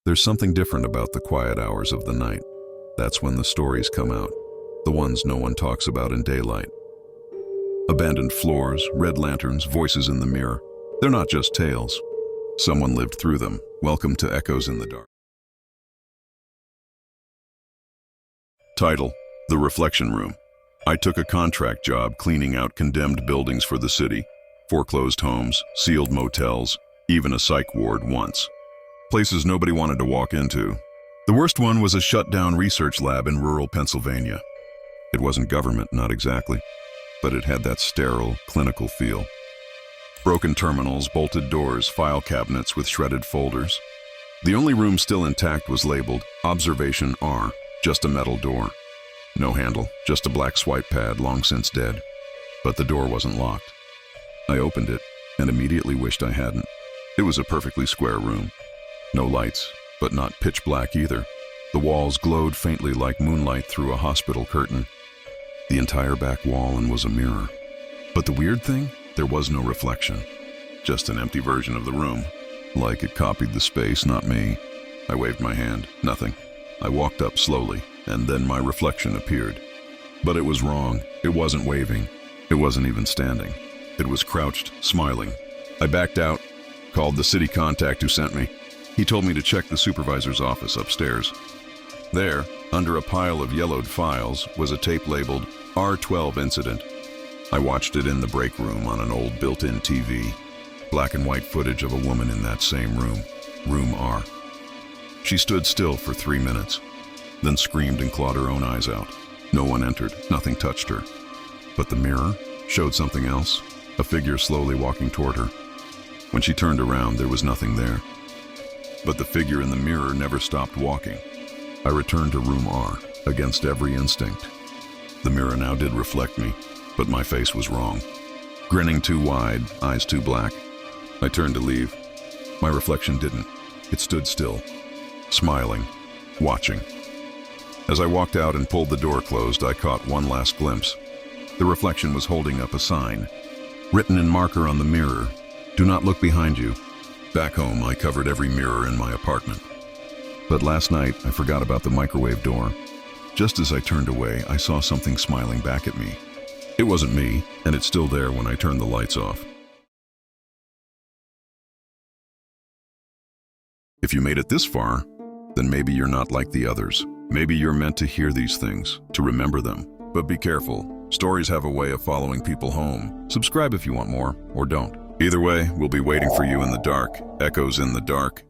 There's something different about the quiet hours of the night. That's when the stories come out, the ones no one talks about in daylight. Abandoned floors, red lanterns, voices in the mirror. They're not just tales. Someone lived through them. Welcome to Echoes in the Dark. Title: The Reflection Room. I took a contract job cleaning out condemned buildings for the city. Foreclosed homes, sealed motels, even a psych ward once. Places nobody wanted to walk into. The worst one was a shut-down research lab in rural Pennsylvania. It wasn't government, not exactly, but it had that sterile, clinical feel. Broken terminals, bolted doors, file cabinets with shredded folders. The only room still intact was labeled Observation R, just a metal door. No handle, just a black swipe pad long since dead. But the door wasn't locked. I opened it and immediately wished I hadn't. It was a perfectly square room. No lights, but not pitch black either. The walls glowed faintly like moonlight through a hospital curtain. The entire back wall was a mirror. But the weird thing, there was no reflection. Just an empty version of the room. Like it copied the space, not me. I waved my hand. Nothing. I walked up slowly, and then my reflection appeared. But it was wrong. It wasn't waving. It wasn't even standing. It was crouched, smiling. I backed out, called the city contact who sent me. He told me to check the supervisor's office upstairs. There, under a pile of yellowed files, was a tape labeled R12 Incident. I watched it in the break room on an old built-in TV. Black and white footage of a woman in that same room, Room R. She stood still for 3 minutes, then screamed and clawed her own eyes out. No one entered, nothing touched her. But the mirror showed something else, a figure slowly walking toward her. When she turned around, there was nothing there. But the figure in the mirror never stopped walking. I returned to Room R, against every instinct. The mirror now did reflect me, but my face was wrong. Grinning too wide, eyes too black. I turned to leave. My reflection didn't. It stood still, smiling, watching. As I walked out and pulled the door closed, I caught one last glimpse. The reflection was holding up a sign. Written in marker on the mirror, "Do not look behind you." Back home, I covered every mirror in my apartment. But last night, I forgot about the microwave door. Just as I turned away, I saw something smiling back at me. It wasn't me, and it's still there when I turn the lights off. If you made it this far, then maybe you're not like the others. Maybe you're meant to hear these things, to remember them. But be careful. Stories have a way of following people home. Subscribe if you want more, or don't. Either way, we'll be waiting for you in the dark. Echoes in the Dark.